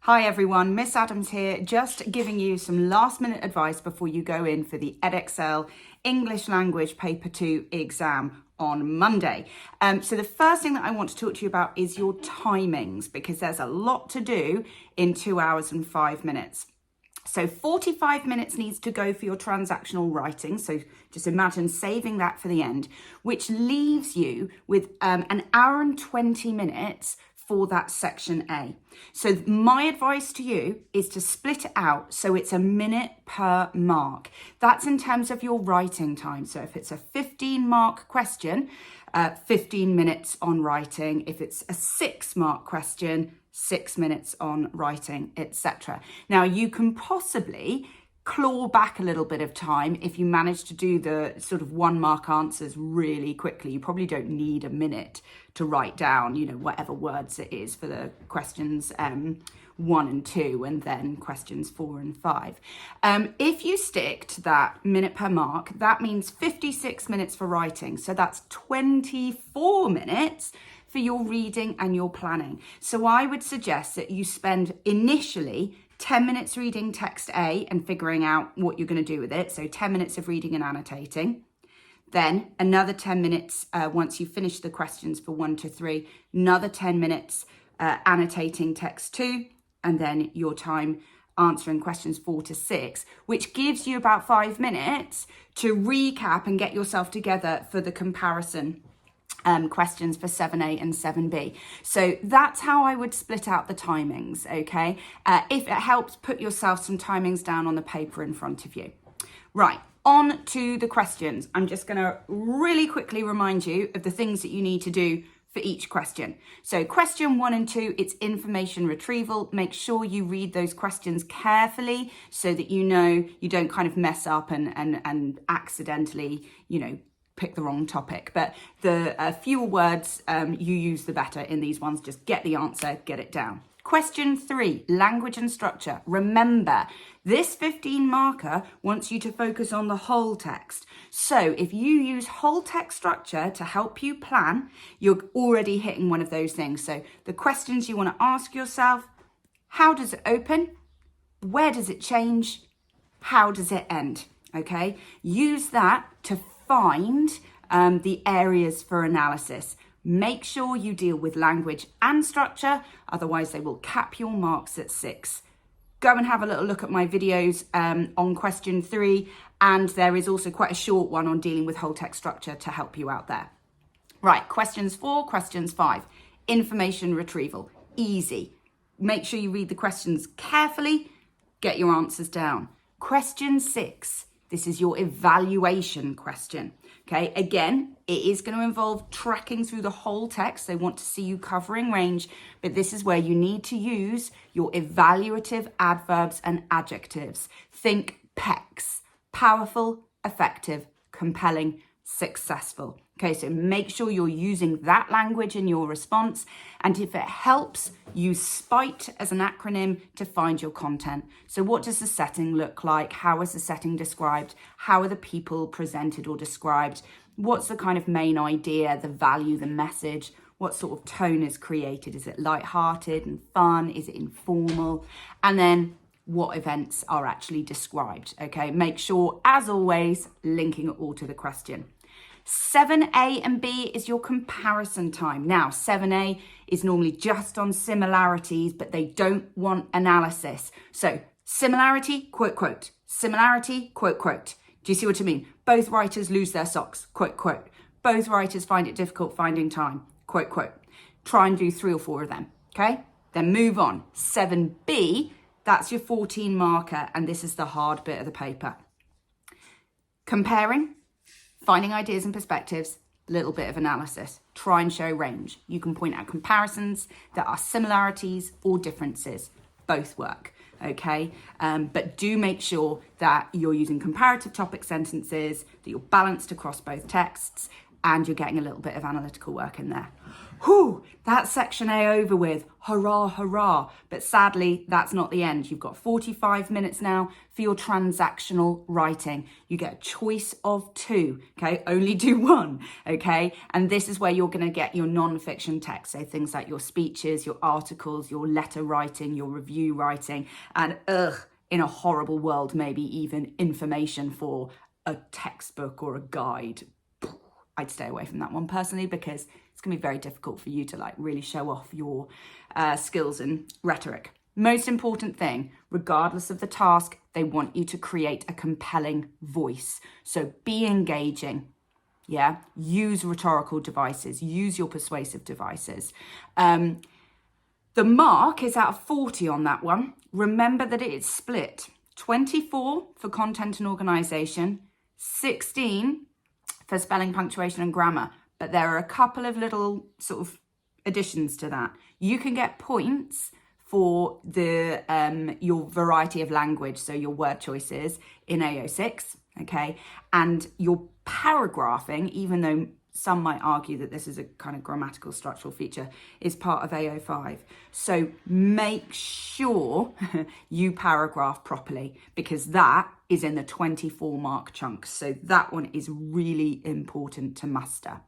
Hi everyone, Miss Adams here, just giving you some last minute advice before you go in for the Edexcel English Language Paper 2 exam on Monday. So the first thing that I want to talk to you about is your timings, because there's a lot to do in 2 hours and 5 minutes. So 45 minutes needs to go for your transactional writing. So just imagine saving that for the end, which leaves you with an hour and 20 minutes for that section A. So my advice to you is to split it out so it's a minute per mark. That's in terms of your writing time. So if it's a 15-mark question, 15 minutes on writing. If it's a 6-mark question, 6 minutes on writing, etc. Now you can possibly claw back a little bit of time if you manage to do the sort of 1-mark answers really quickly. You probably don't need a minute to write down, whatever words it is for the questions 1 and 2, and then questions 4 and 5. If you stick to that minute per mark, that means 56 minutes for writing. So that's 24 minutes for your reading and your planning. So I would suggest that you spend initially 10 minutes reading text A and figuring out what you're going to do with it. So 10 minutes of reading and annotating. Then another 10 minutes once you finish the questions for 1 to 3, another 10 minutes annotating text 2, and then your time answering questions 4 to 6, which gives you about 5 minutes to recap and get yourself together for the comparison questions for 7A and 7B. So that's how I would split out the timings, okay? If it helps, put yourself some timings down on the paper in front of you. Right, on to the questions. I'm just going to really quickly remind you of the things that you need to do for each question. So question 1 and 2, it's information retrieval. Make sure you read those questions carefully so that you don't kind of mess up and accidentally, pick the wrong topic. But the fewer words you use, the better in these ones. Just get the answer, get it down. Question 3, language and structure. Remember, this 15 marker wants you to focus on the whole text. So if you use whole text structure to help you plan, you're already hitting one of those things. So the questions you want to ask yourself: how does it open? Where does it change? How does it end? Okay, use that to find the areas for analysis. Make sure you deal with language and structure, otherwise they will cap your marks at 6. Go and have a little look at my videos on question 3, and there is also quite a short one on dealing with whole text structure to help you out there. Right, questions 4, questions 5. Information retrieval, easy. Make sure you read the questions carefully, get your answers down. Question 6. This is your evaluation question, okay? Again, it is going to involve tracking through the whole text. They want to see you covering range, but this is where you need to use your evaluative adverbs and adjectives. Think PECs: powerful, effective, compelling, successful. Okay, so make sure you're using that language in your response. And if it helps, use SPITE as an acronym to find your content. So what does the setting look like? How is the setting described? How are the people presented or described? What's the kind of main idea, the value, the message? What sort of tone is created? Is it lighthearted and fun? Is it informal? And then what events are actually described? Okay, make sure, as always, linking it all to the question. 7A and B is your comparison time. Now, 7A is normally just on similarities, but they don't want analysis. So similarity, quote, quote. Similarity, quote, quote. Do you see what I mean? Both writers lose their socks, quote, quote. Both writers find it difficult finding time, quote, quote. Try and do 3 or 4 of them, okay? Then move on. 7B, that's your 14 marker, and this is the hard bit of the paper. Comparing, finding ideas and perspectives, little bit of analysis. Try and show range. You can point out comparisons that are similarities or differences. Both work, okay? But do make sure that you're using comparative topic sentences, that you're balanced across both texts, and you're getting a little bit of analytical work in there. Whew, that's section A over with. Hurrah, hurrah. But sadly, that's not the end. You've got 45 minutes now for your transactional writing. You get a choice of 2, okay? Only do 1, okay? And this is where you're going to get your non-fiction text. So things like your speeches, your articles, your letter writing, your review writing, and in a horrible world, maybe even information for a textbook or a guide. I'd stay away from that one personally, because it's going to be very difficult for you to like really show off your skills in rhetoric. Most important thing, regardless of the task, they want you to create a compelling voice. So be engaging. Yeah, use rhetorical devices, use your persuasive devices. The mark is out of 40 on that one. Remember that it is split. 24 for content and organization, 16 for spelling, punctuation and grammar. But there are a couple of little sort of additions to that. You can get points for the your variety of language, so your word choices in AO6, okay? And your paragraphing, even though some might argue that this is a kind of grammatical structural feature, is part of AO5. So make sure you paragraph properly, because that is in the 24 mark chunk. So that one is really important to muster.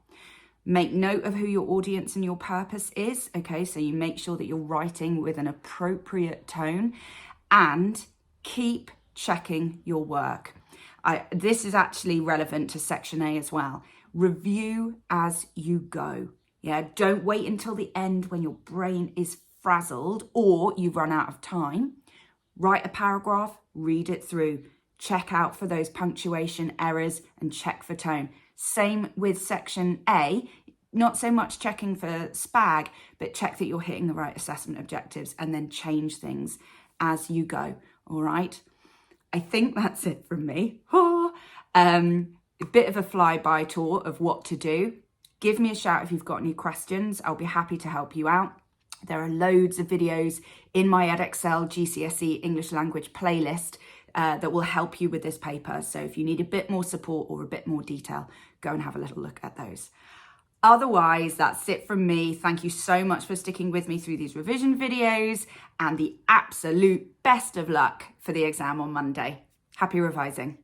Make note of who your audience and your purpose is, okay? So you make sure that you're writing with an appropriate tone, and keep checking your work. This is actually relevant to section A as well. Review as you go. Yeah, don't wait until the end when your brain is frazzled or you've run out of time. Write a paragraph, read it through, check out for those punctuation errors and check for tone. Same with section A, not so much checking for spag, but check that you're hitting the right assessment objectives and then change things as you go, all right? I think that's it from me. A bit of a flyby tour of what to do. Give me a shout if you've got any questions. I'll be happy to help you out. There are loads of videos in my Edexcel GCSE English Language playlist that will help you with this paper. So if you need a bit more support or a bit more detail, go and have a little look at those. Otherwise, that's it from me. Thank you so much for sticking with me through these revision videos, and the absolute best of luck for the exam on Monday. Happy revising.